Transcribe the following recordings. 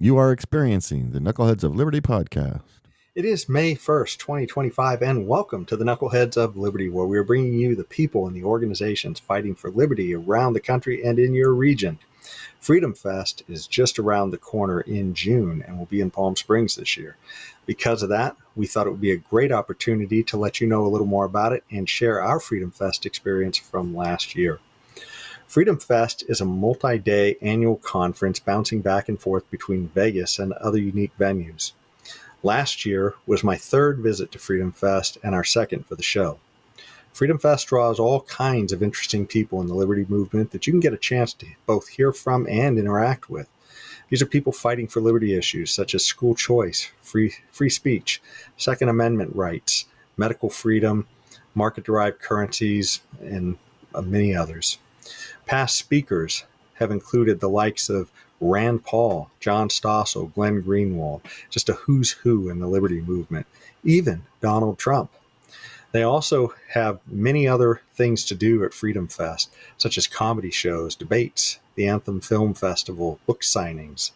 You are experiencing the Knuckleheads of Liberty podcast. It is May 1st, 2025, and welcome to the Knuckleheads of Liberty, where we are bringing you the people and the organizations fighting for liberty around the country and in your region. Freedom Fest is just around the corner in June and will be in Palm Springs this year. Because of that, we thought it would be a great opportunity to let you know a little more about it and share our Freedom Fest experience from last year. Freedom Fest is a multi-day annual conference bouncing back and forth between Vegas and other unique venues. Last year was my third visit to Freedom Fest and our second for the show. Freedom Fest draws all kinds of interesting people in the liberty movement that you can get a chance to both hear from and interact with. These are people fighting for liberty issues such as school choice, free speech, Second Amendment rights, medical freedom, market-derived currencies, and many others. Past speakers have included the likes of Rand Paul, John Stossel, Glenn Greenwald, just a who's who in the liberty movement, even Donald Trump. They also have many other things to do at Freedom Fest, such as comedy shows, debates, the Anthem Film Festival, book signings.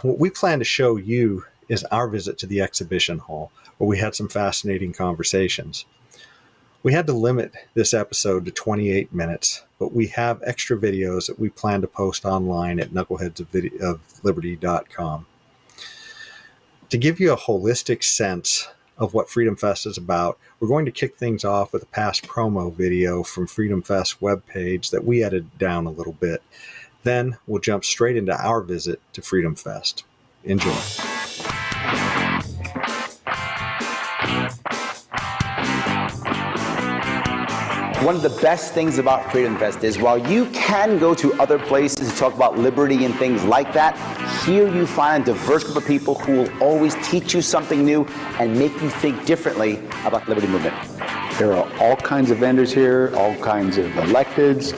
What we plan to show you is our visit to the exhibition hall, where we had some fascinating conversations. We had to limit this episode to 28 minutes, but we have extra videos that we plan to post online at knuckleheadsofliberty.com. To give you a holistic sense of what Freedom Fest is about, we're going to kick things off with a past promo video from Freedom Fest webpage that we edited down a little bit. Then we'll jump straight into our visit to Freedom Fest. Enjoy. One of the best things about Freedom Fest is while you can go to other places to talk about liberty and things like that, here you find a diverse group of people who will always teach you something new and make you think differently about the liberty movement. There are all kinds of vendors here, all kinds of electeds.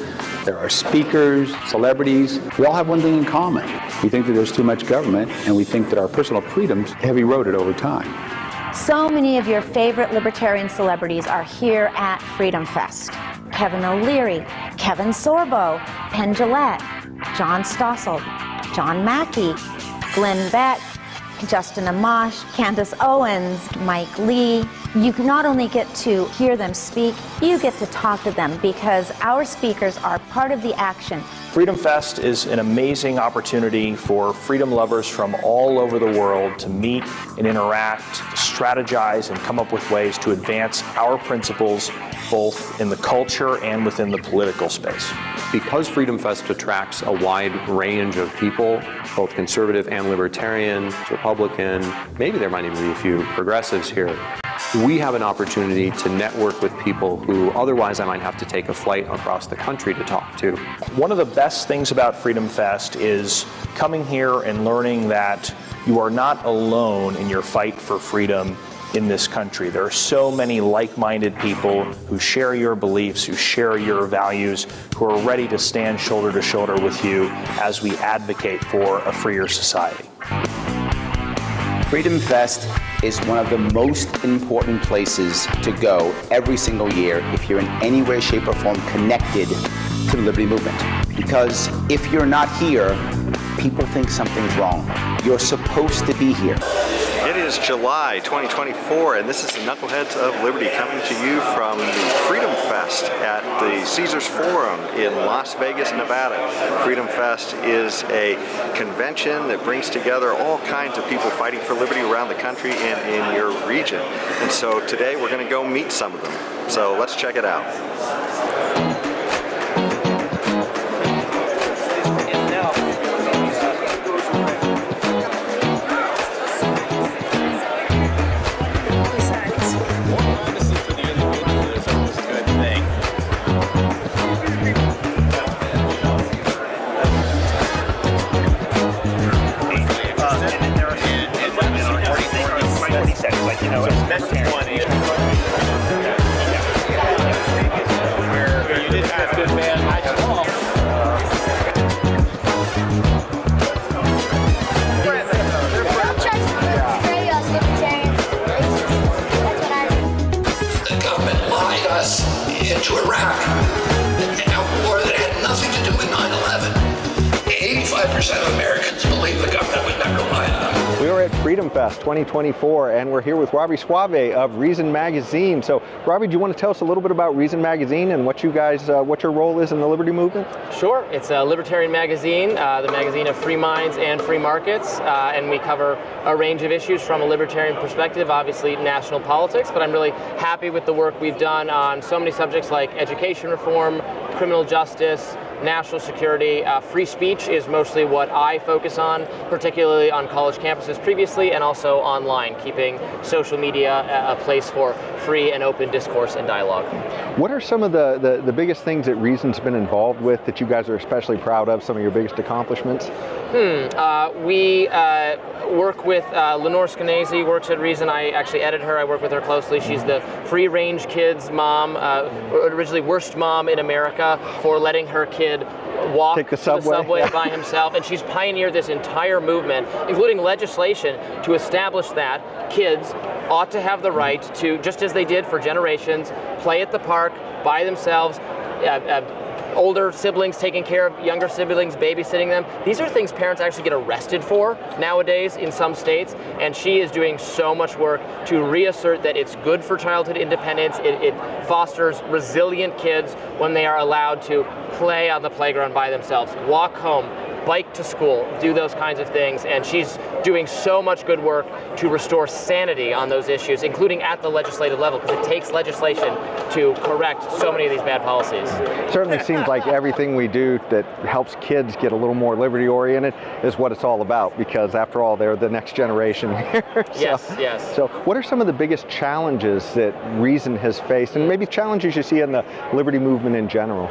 There are speakers, celebrities. We all have one thing in common. We think that there's too much government, and we think that our personal freedoms have eroded over time. So many of your favorite libertarian celebrities are here at Freedom Fest. Kevin O'Leary, Kevin Sorbo, Penn Jillette, John Stossel, John Mackey, Glenn Beck, Justin Amash, Candace Owens, Mike Lee. You not only get to hear them speak, you get to talk to them because our speakers are part of the action. Freedom Fest is an amazing opportunity for freedom lovers from all over the world to meet and interact, strategize, and come up with ways to advance our principles both in the culture and within the political space. Because Freedom Fest attracts a wide range of people, both conservative and libertarian, Republican, maybe there might even be a few progressives here, we have an opportunity to network with people who otherwise I might have to take a flight across the country to talk to. One of the best things about Freedom Fest is coming here and learning that you are not alone in your fight for freedom in this country. There are so many like-minded people who share your beliefs, who share your values, who are ready to stand shoulder to shoulder with you as we advocate for a freer society. Freedom Fest is one of the most important places to go every single year if you're in any way, shape, or form connected to the liberty movement. Because if you're not here, people think something's wrong. You're supposed to be here. It is July 2024, and this is the Knuckleheads of Liberty coming to you from the Freedom Fest at the Caesars Forum in Las Vegas, Nevada. Freedom Fest is a convention that brings together all kinds of people fighting for liberty around the country and in your region. And so today we're going to go meet some of them. So let's check it out. Into Iraq, a war that had nothing to do with 9/11. 85% of Americans believe the government at Freedom Fest 2024, and we're here with Robbie Suave of Reason Magazine. So, Robbie, do you want to tell us a little bit about Reason Magazine and what you guys, what your role is in the liberty movement? Sure. It's a libertarian magazine, the magazine of free minds and free markets, and we cover a range of issues from a libertarian perspective, obviously national politics, but I'm really happy with the work we've done on so many subjects like education reform, criminal justice, national security. Free speech is mostly what I focus on, particularly on college campuses previously and also online, keeping social media a place for free and open discourse and dialogue. What are some of the biggest things that Reason's been involved with that you guys are especially proud of, some of your biggest accomplishments? We work with Lenore Skenazy, works at Reason. I actually edit her. I work with her closely. She's the free-range kids mom, originally worst mom in America for letting her kid walk Take the to the subway Yeah. by himself. And she's pioneered this entire movement, including legislation, to establish that kids ought to have the right to, just as they did for generations, play at the park by themselves, older siblings taking care of younger siblings, babysitting them. These are things parents actually get arrested for nowadays in some states, and she is doing so much work to reassert that it's good for childhood independence. It fosters resilient kids when they are allowed to play on the playground by themselves, walk home, bike to school, do those kinds of things, and she's doing so much good work to restore sanity on those issues, including at the legislative level, because it takes legislation to correct so many of these bad policies. Certainly seems like everything we do that helps kids get a little more liberty oriented is what it's all about, because after all, they're the next generation here. Yes. So what are some of the biggest challenges that Reason has faced, and maybe challenges you see in the liberty movement in general?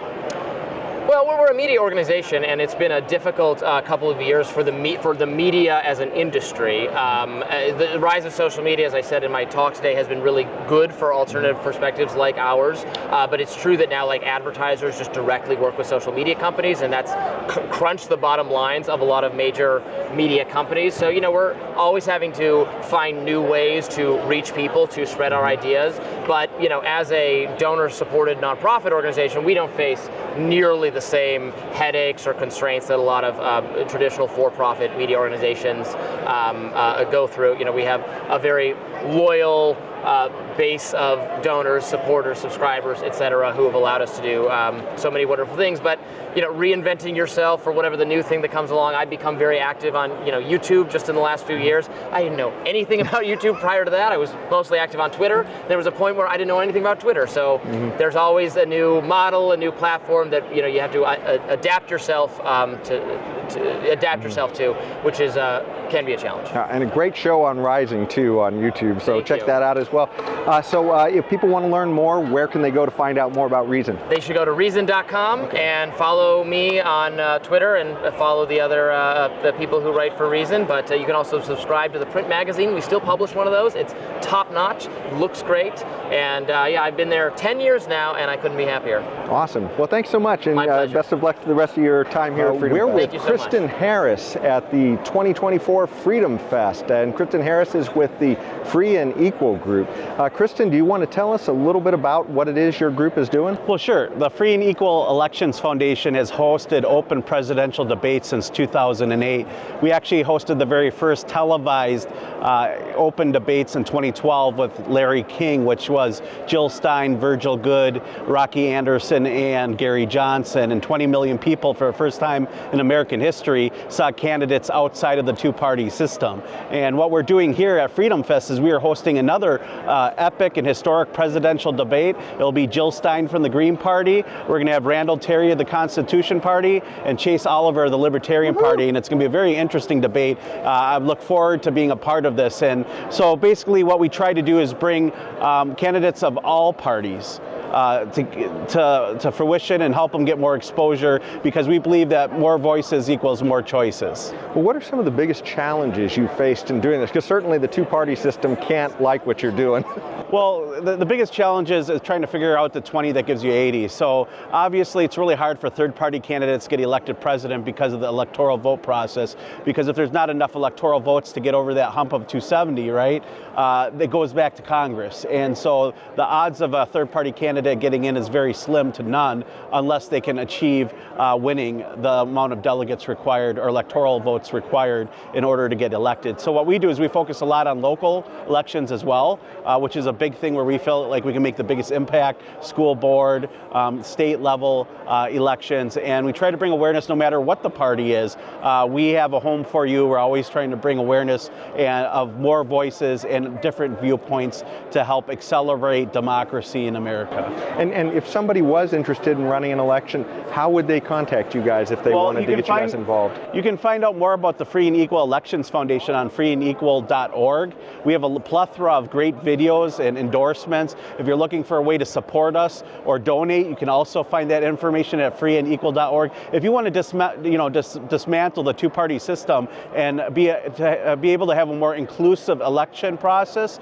Well, we're a media organization, and it's been a difficult couple of years for the media as an industry. The rise of social media, as I said in my talk today, has been really good for alternative perspectives like ours. But it's true that now, like, advertisers just directly work with social media companies, and that's crunched the bottom lines of a lot of major media companies. So, we're always having to find new ways to reach people, to spread our ideas. But, as a donor-supported nonprofit organization, we don't face nearly the same headaches or constraints that a lot of traditional for-profit media organizations go through. We have a very loyal base of donors, supporters, subscribers, etc., who have allowed us to do so many wonderful things. But reinventing yourself for whatever the new thing that comes along. I've become very active on YouTube just in the last few years. I didn't know anything about YouTube prior to that. I was mostly active on Twitter. There was a point where I didn't know anything about Twitter. So there's always a new model, a new platform that you have to adapt yourself to, which is can be a challenge. And a great show on Rising too on YouTube. So check that out as well. So if people want to learn more, where can they go to find out more about Reason? They should go to reason.com and follow me on Twitter and follow the other the people who write for Reason. But you can also subscribe to the print magazine. We still publish one of those. It's top notch, looks great, and I've been there 10 years now, and I couldn't be happier. Awesome. Well, thanks so much, and best of luck for the rest of your time here at Freedom Fest. We're with Kristen Harris at the 2024 Freedom Fest, and Kristen Harris is with the Free and Equal group. Kristen, do you want to tell us a little bit about what it is your group is doing? Well, sure. The Free and Equal Elections Foundation has hosted open presidential debates since 2008. We actually hosted the very first televised open debates in 2012 with Larry King, which was Jill Stein, Virgil Goode, Rocky Anderson, and Gary Johnson. And 20 million people for the first time in American history saw candidates outside of the two-party system. And what we're doing here at Freedom Fest is we are hosting another epic and historic presidential debate. It'll be Jill Stein from the Green Party. We're going to have Randall Terry of the Constitution Party and Chase Oliver of the Libertarian Party, and it's going to be a very interesting debate. I look forward to being a part of this. And so basically what we try to do is bring candidates of all parties to fruition and help them get more exposure, because we believe that more voices equals more choices. Well, what are some of the biggest challenges you faced in doing this? Because certainly the two-party system can't like what you're doing. Well, the biggest challenge is trying to figure out the 20 that gives you 80. So obviously it's really hard for third-party candidates to get elected president because of the electoral vote process, because if there's not enough electoral votes to get over that hump of 270, right, that goes back to Congress. And so the odds of a third-party candidate candidate getting in is very slim to none unless they can achieve winning the amount of delegates required or electoral votes required in order to get elected. So what we do is we focus a lot on local elections as well, which is a big thing where we feel like we can make the biggest impact, school board, state level elections, and we try to bring awareness no matter what the party is. We have a home for you. We're always trying to bring awareness of more voices and different viewpoints to help accelerate democracy in America. And if somebody was interested in running an election, how would they contact you guys if they wanted to get you guys involved? You can find out more about the Free and Equal Elections Foundation on freeandequal.org. We have a plethora of great videos and endorsements. If you're looking for a way to support us or donate, you can also find that information at freeandequal.org. If you want to dismantle the two-party system and be able to have a more inclusive election process,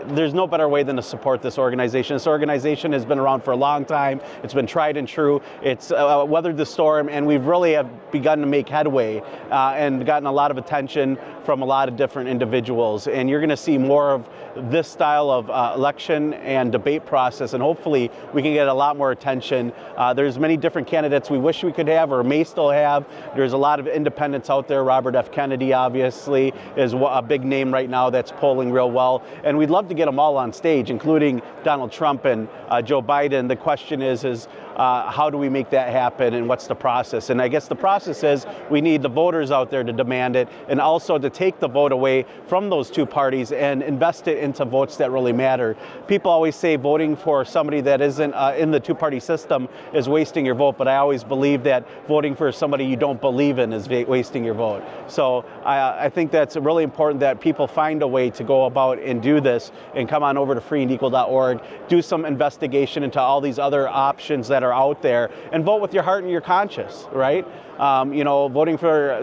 there's no better way than to support this organization. This organization has been around for a long time. It's been tried and true. It's weathered the storm, and we've really have begun to make headway and gotten a lot of attention from a lot of different individuals. And you're going to see more of this style of election and debate process, and hopefully we can get a lot more attention. There's many different candidates we wish we could have or may still have. There's a lot of independents out there. Robert F. Kennedy, obviously, is a big name right now that's polling real well. And we'd love to get them all on stage, including Donald Trump and Joe Biden. The question is how do we make that happen, and what's the process? And I guess the process is we need the voters out there to demand it, and also to take the vote away from those two parties and invest it into votes that really matter. People always say voting for somebody that isn't in the two-party system is wasting your vote, but I always believe that voting for somebody you don't believe in is wasting your vote. So I think that's really important that people find a way to go about and do this, and come on over to freeandequal.org, do some investigation into all these other options that are out there, and vote with your heart and your conscience, right? Voting for,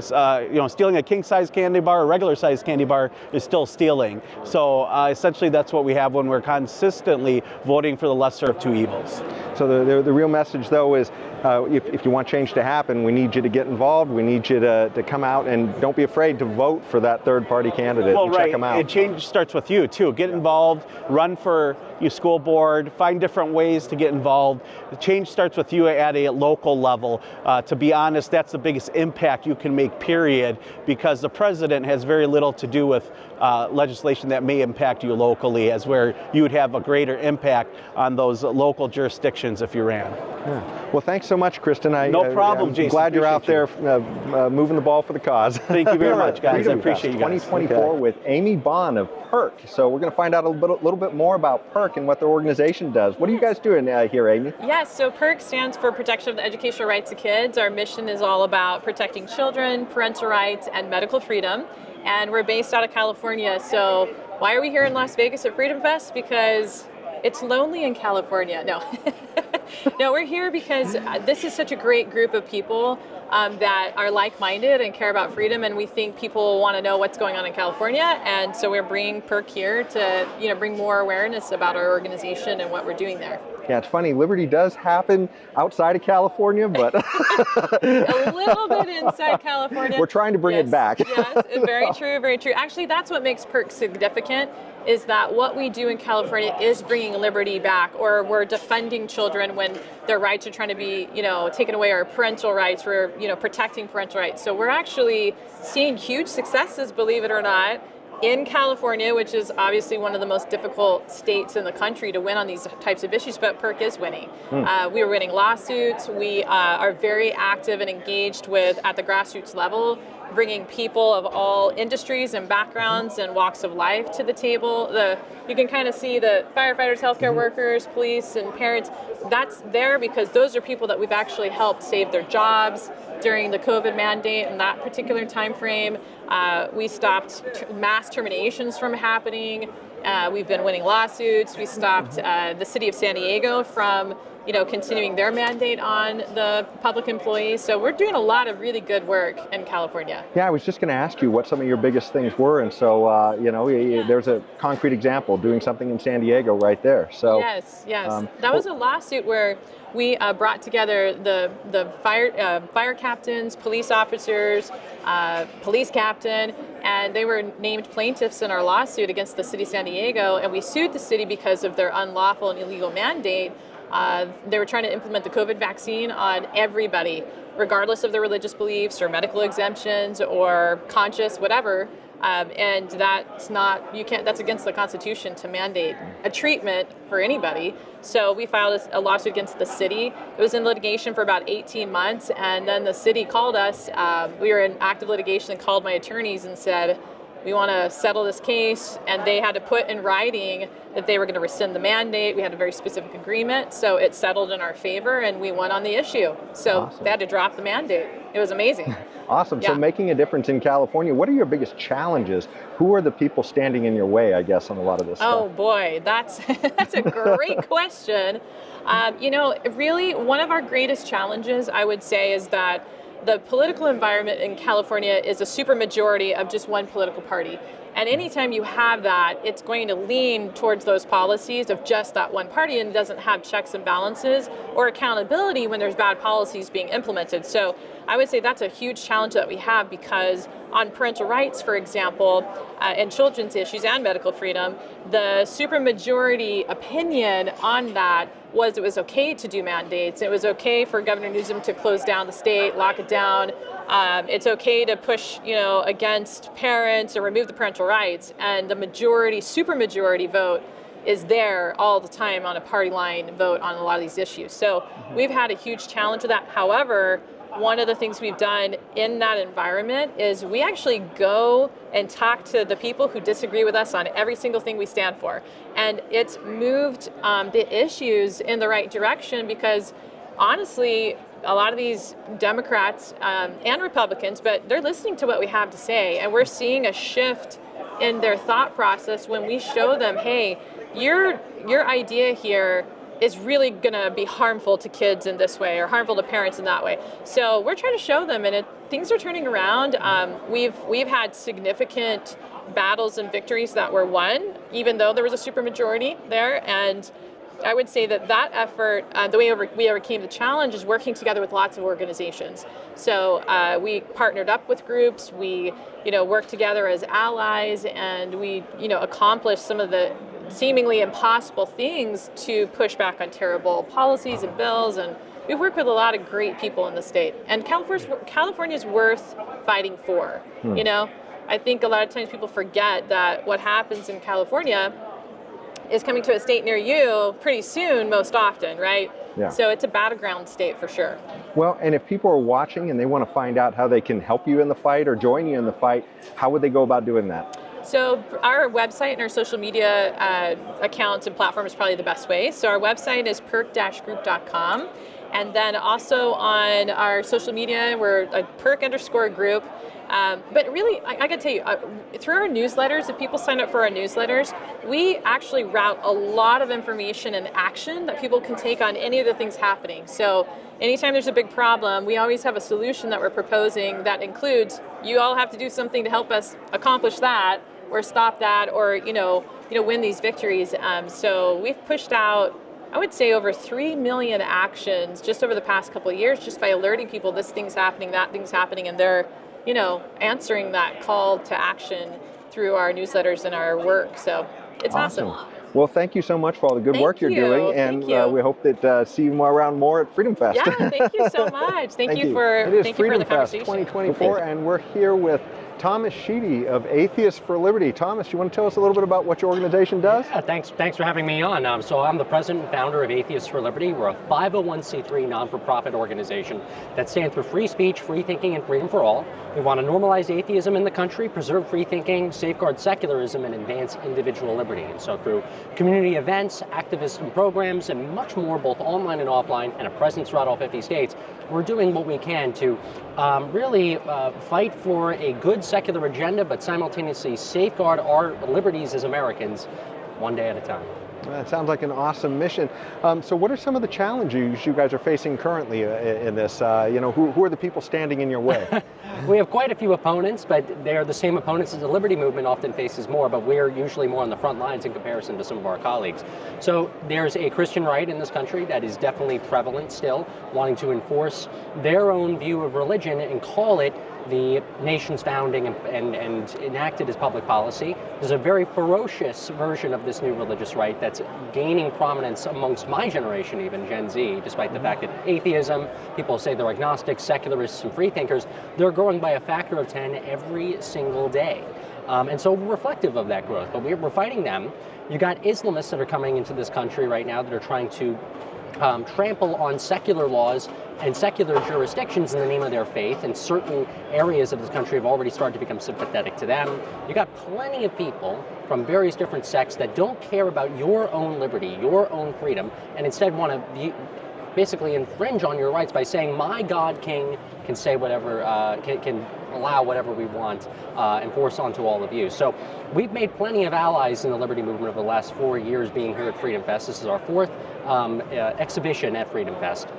stealing a king-size candy bar or regular-size candy bar is still stealing. So essentially that's what we have when we're consistently voting for the lesser of two evils. So the real message, though, is if you want change to happen, we need you to get involved. We need you to come out, and don't be afraid to vote for that third-party candidate. Well, and check them out. And change starts with you, too. Get involved, run for your school board, find different ways to get involved. The change starts with you at a local level. To be honest, that's the biggest impact you can make, period, because the president has very little to do with legislation that may impact you locally, as where you would have a greater impact on those local jurisdictions if you ran. Yeah. Well, thanks so much, Kristen. No problem, I'm Jason. Glad you're out there moving the ball for the cause. Thank you very much, guys. I appreciate you guys. 2024 with Amy Bond of PERK. So we're going to find out a little bit more about PERK and what the organization does. What are you guys doing here, Amy? Yes, so PERK stands for Protection of the Educational Rights of Kids. Our mission is all about protecting children, parental rights, and medical freedom. And we're based out of California. So why are we here in Las Vegas at Freedom Fest? Because it's lonely in California. No. No, we're here because this is such a great group of people that are like-minded and care about freedom, and we think people want to know what's going on in California, and so we're bringing PERK here to bring more awareness about our organization and what we're doing there. Yeah, it's funny, liberty does happen outside of California, but a little bit inside California. We're trying to bring it back. Yes, very true, very true. Actually, that's what makes PERK significant, is that what we do in California is bringing liberty back, or we're defending children when their rights are trying to be, taken away, or parental rights, we're, protecting parental rights. So we're actually seeing huge successes, believe it or not, in California, which is obviously one of the most difficult states in the country to win on these types of issues, but PERK is winning. We are winning lawsuits. We are very active and engaged at the grassroots level, bringing people of all industries and backgrounds and walks of life to the table. You can kind of see the firefighters, healthcare workers, police, and parents. That's there because those are people that we've actually helped save their jobs during the COVID mandate in that particular time frame. We stopped mass terminations from happening. We've been winning lawsuits. We stopped the city of San Diego from continuing their mandate on the public employees. So we're doing a lot of really good work in California. Yeah, I was just going to ask you what some of your biggest things were, and so there's a concrete example, doing something in San Diego right there. So yes, that was a lawsuit where we brought together the fire captains, police officers, police captain, and they were named plaintiffs in our lawsuit against the city of San Diego, and we sued the city because of their unlawful and illegal mandate They were trying to implement the COVID vaccine on everybody, regardless of their religious beliefs or medical exemptions or conscious, whatever. And that's against the Constitution to mandate a treatment for anybody. So we filed a lawsuit against the city. It was in litigation for about 18 months, and then the city called us. We were in active litigation and called my attorneys and said, we want to settle this case, and they had to put in writing that they were going to rescind the mandate. We had a very specific agreement, so it settled in our favor, and we won on the issue. So They had to drop the mandate. It was amazing. Awesome. Yeah. So making a difference in California, what are your biggest challenges? Who are the people standing in your way, I guess, on a lot of this stuff? Oh boy, that's a great question. Really, one of our greatest challenges, I would say, is that the political environment in California is a supermajority of just one political party. And anytime you have that, it's going to lean towards those policies of just that one party, and it doesn't have checks and balances or accountability when there's bad policies being implemented. So I would say that's a huge challenge that we have, because on parental rights, for example, and children's issues and medical freedom, the supermajority opinion on that was it was okay to do mandates. It was okay for Governor Newsom to close down the state, lock it down. It's okay to push, against parents or remove the parental rights. And the supermajority vote is there all the time on a party line vote on a lot of these issues. So we've had a huge challenge with that. However, one of the things we've done in that environment is we actually go and talk to the people who disagree with us on every single thing we stand for. And it's moved the issues in the right direction, because honestly, a lot of these Democrats and Republicans, but they're listening to what we have to say. And we're seeing a shift in their thought process when we show them, hey, your idea here is really going to be harmful to kids in this way or harmful to parents in that way. So we're trying to show them, and things are turning around. We've had significant battles and victories that were won, even though there was a supermajority there. And I would say that effort, the way we overcame the challenge, is working together with lots of organizations. So we partnered up with groups, we worked together as allies, and we accomplished some of the seemingly impossible things to push back on terrible policies and bills. And we work with a lot of great people in the state. And California's worth fighting for. I think a lot of times people forget that what happens in California is coming to a state near you pretty soon, most often, right? Yeah. So it's a battleground state for sure. Well, and if people are watching and they want to find out how they can help you in the fight or join you in the fight, how would they go about doing that? So our website and our social media accounts and platform is probably the best way. So our website is perk-group.com. And then also on our social media, we're a PERK_group. But really, I got to tell you, through our newsletters, if people sign up for our newsletters, we actually route a lot of information and action that people can take on any of the things happening. So anytime there's a big problem, we always have a solution that we're proposing that includes, you all have to do something to help us accomplish that, or stop that, or win these victories. So we've pushed out, I would say, over 3 million actions just over the past couple of years, just by alerting people this thing's happening, that thing's happening, and they're answering that call to action through our newsletters and our work. So it's awesome. Well, thank you so much for all the good work you're doing, and we hope that see you around more at Freedom Fest. Yeah, thank you so much. Thank you for the conversation. 2024, and we're here with Thomas Sheedy of Atheists for Liberty. Thomas, you want to tell us a little bit about what your organization does? Yeah, thanks for having me on. So I'm the president and founder of Atheists for Liberty. We're a 501c3 non-for-profit organization that stands for free speech, free thinking, and freedom for all. We want to normalize atheism in the country, preserve free thinking, safeguard secularism, and advance individual liberty. And so through community events, activism programs, and much more, both online and offline, and a presence throughout all 50 states, we're doing what we can to really fight for a good secular agenda, but simultaneously safeguard our liberties as Americans one day at a time. That sounds like an awesome mission. So what are some of the challenges you guys are facing currently in this? Who are the people standing in your way? We have quite a few opponents, but they're the same opponents as the Liberty Movement often faces more, but we're usually more on the front lines in comparison to some of our colleagues. So there's a Christian right in this country that is definitely prevalent still, wanting to enforce their own view of religion and call it the nation's founding and enacted as public policy. There's a very ferocious version of this new religious right that's gaining prominence amongst my generation, even Gen Z, despite the fact that atheism, people say they're agnostics, secularists, and freethinkers, they're growing by a factor of 10 every single day. And so we're reflective of that growth, but we're fighting them. You got Islamists that are coming into this country right now that are trying to trample on secular laws and secular jurisdictions in the name of their faith, and certain areas of this country have already started to become sympathetic to them. You got plenty of people from various different sects that don't care about your own liberty, your own freedom, and instead want to basically infringe on your rights by saying, my God King can say whatever, can allow whatever we want and force onto all of you. So we've made plenty of allies in the liberty movement over the last 4 years being here at Freedom Fest. This is our fourth exhibition at Freedom Fest,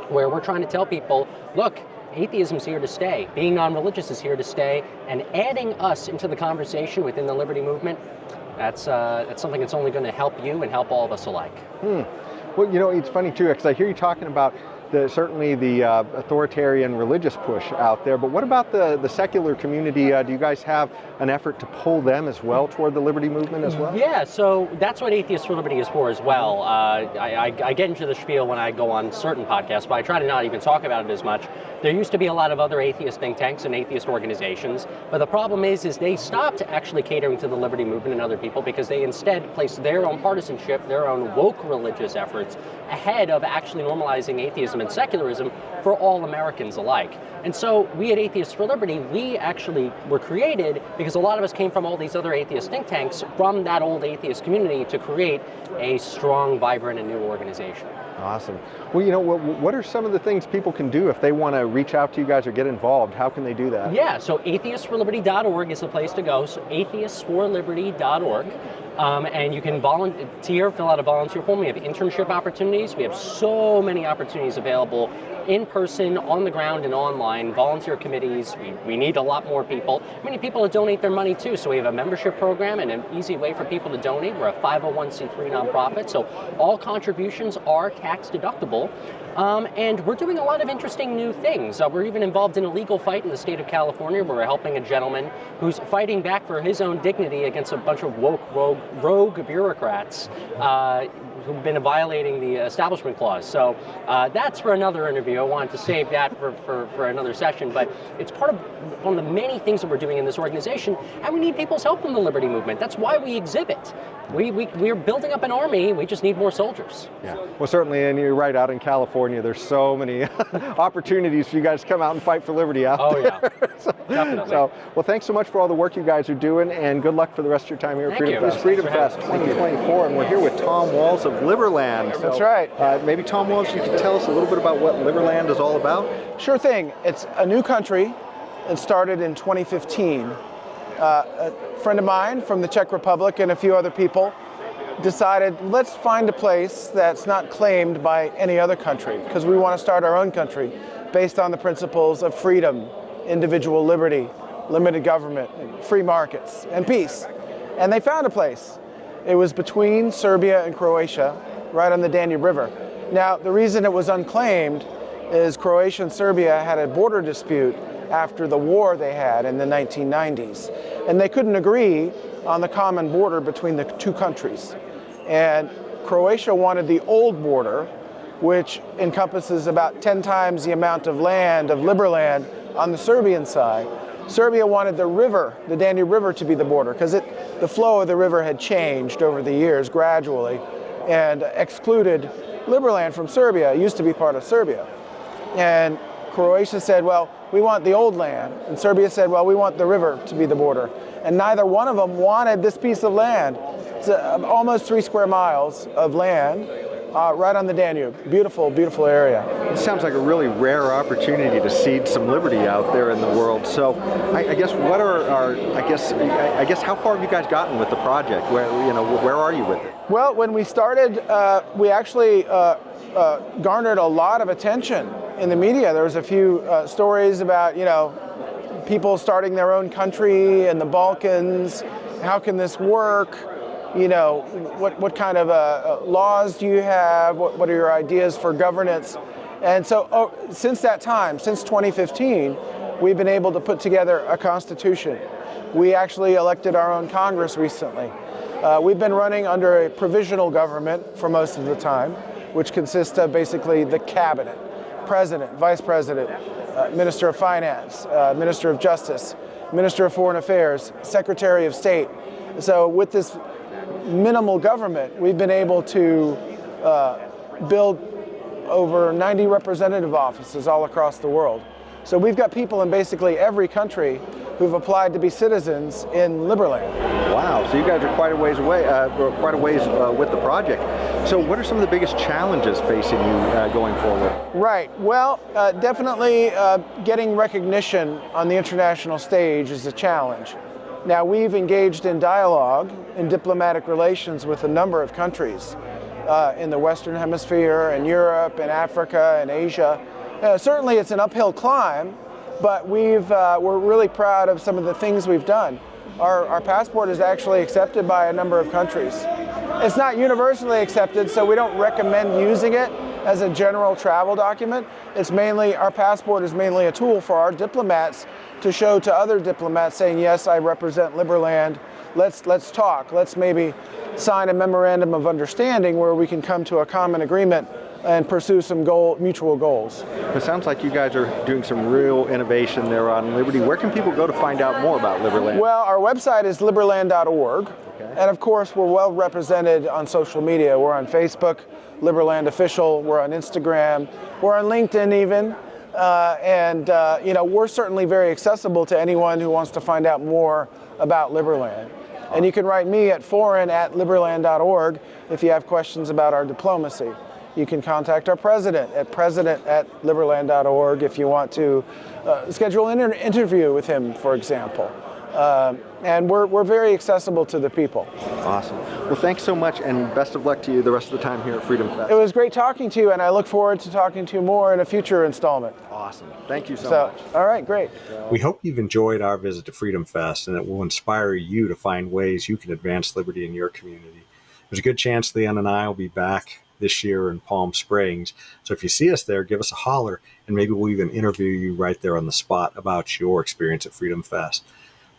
where we're trying to tell people, look, atheism's here to stay, being non-religious is here to stay, and adding us into the conversation within the liberty movement, that's something that's only going to help you and help all of us alike. Well, you know, it's funny too, because I hear you talking about certainly the authoritarian religious push out there, but what about the secular community? Do you guys have an effort to pull them as well toward the liberty movement as well? Yeah, so that's what Atheists for Liberty is for as well. I get into the spiel when I go on certain podcasts, but I try to not even talk about it as much. There used to be a lot of other atheist think tanks and atheist organizations, but the problem is they stopped actually catering to the liberty movement and other people because they instead placed their own partisanship, their own woke religious efforts ahead of actually normalizing atheism and secularism for all Americans alike. And so we at Atheists for Liberty, we actually were created because a lot of us came from all these other atheist think tanks from that old atheist community to create a strong, vibrant, and new organization. Awesome. Well, you know, what are some of the things people can do if they want to reach out to you guys or get involved? How can they do that? Yeah, so atheistsforliberty.org is the place to go. So atheistsforliberty.org. And you can volunteer, fill out a volunteer form. We have internship opportunities. We have so many opportunities available in person, on the ground, and online. Volunteer committees. We need a lot more people. We need people to donate their money too. So we have a membership program and an easy way for people to donate. We're a 501c3 nonprofit, so all contributions are tax deductible. And we're doing a lot of interesting new things. We're even involved in a legal fight in the state of California where we're helping a gentleman who's fighting back for his own dignity against a bunch of woke, rogue bureaucrats who've been violating the Establishment Clause. So that's for another interview. I wanted to save that for another session, but it's part of one of the many things that we're doing in this organization, and we need people's help in the liberty movement. That's why we exhibit. We're building up an army, we just need more soldiers. Yeah, well certainly, and you're right, out in California, there's so many opportunities for you guys to come out and fight for liberty out there. Yeah, definitely. So, well thanks so much for all the work you guys are doing, and good luck for the rest of your time here at Freedom Fest. It's Freedom Fest 2024, and we're here with Tom Walls of Liberland. So, that's right. Maybe Tom Walls, you can tell us a little bit about what Liberland is all about? Sure thing. It's a new country. It started in 2015. A friend of mine from the Czech Republic and a few other people decided, let's find a place that's not claimed by any other country, because we want to start our own country based on the principles of freedom, individual liberty, limited government, free markets, and peace. And they found a place. It was between Serbia and Croatia, right on the Danube River. Now, the reason it was unclaimed is Croatia and Serbia had a border dispute after the war they had in the 1990s. And they couldn't agree on the common border between the two countries. And Croatia wanted the old border, which encompasses about 10 times the amount of land of Liberland on the Serbian side. Serbia wanted the river, the Danube River, to be the border, because the flow of the river had changed over the years gradually and excluded Liberland from Serbia. It used to be part of Serbia. And Croatia said, well, we want the old land. And Serbia said, well, we want the river to be the border. And neither one of them wanted this piece of land. It's almost 3 square miles of land right on the Danube. Beautiful, beautiful area. It sounds like a really rare opportunity to seed some liberty out there in the world. So I guess what are our, I guess how far have you guys gotten with the project? Where are you with it? Well, when we started, we actually garnered a lot of attention in the media. There was a few stories about, people starting their own country in the Balkans. How can this work? What kind of laws do you have? What are your ideas for governance? And so since that time, since 2015, we've been able to put together a constitution. We actually elected our own Congress recently. We've been running under a provisional government for most of the time, which consists of basically the cabinet, president, vice president, minister of finance, minister of justice, minister of foreign affairs, secretary of state. So with this minimal government, we've been able to build over 90 representative offices all across the world. So we've got people in basically every country who've applied to be citizens in Liberland. Wow, so you guys are quite a ways away, with the project. So what are some of the biggest challenges facing you going forward? Right, well, definitely getting recognition on the international stage is a challenge. Now, we've engaged in dialogue in diplomatic relations with a number of countries in the Western Hemisphere, and Europe, and Africa, and Asia. Certainly it's an uphill climb, but we're really proud of some of the things we've done. Our passport is actually accepted by a number of countries. It's not universally accepted, so we don't recommend using it as a general travel document. Our passport is mainly a tool for our diplomats to show to other diplomats saying, yes, I represent Liberland, let's talk, let's maybe sign a memorandum of understanding where we can come to a common agreement and pursue some mutual goals. It sounds like you guys are doing some real innovation there on Liberty. Where can people go to find out more about Liberland? Well, our website is liberland.org. Okay. And of course, we're well represented on social media. We're on Facebook, Liberland Official. We're on Instagram. We're on LinkedIn even. We're certainly very accessible to anyone who wants to find out more about Liberland. And you can write me at foreign@liberland.org if you have questions about our diplomacy. You can contact our president at president@liberland.org if you want to schedule an interview with him, for example. And we're very accessible to the people. Awesome. Well, thanks so much, and best of luck to you the rest of the time here at Freedom Fest. It was great talking to you, and I look forward to talking to you more in a future installment. Awesome. Thank you so much. All right, great. We hope you've enjoyed our visit to Freedom Fest, and it will inspire you to find ways you can advance liberty in your community. There's a good chance Leon and I will be back this year in Palm Springs. So if you see us there, give us a holler, and maybe we'll even interview you right there on the spot about your experience at Freedom Fest.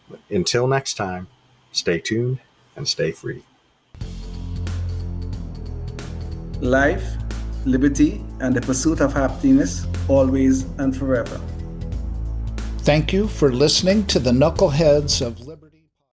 But until next time, stay tuned and stay free. Life, liberty, and the pursuit of happiness, always and forever. Thank you for listening to the Knuckleheads of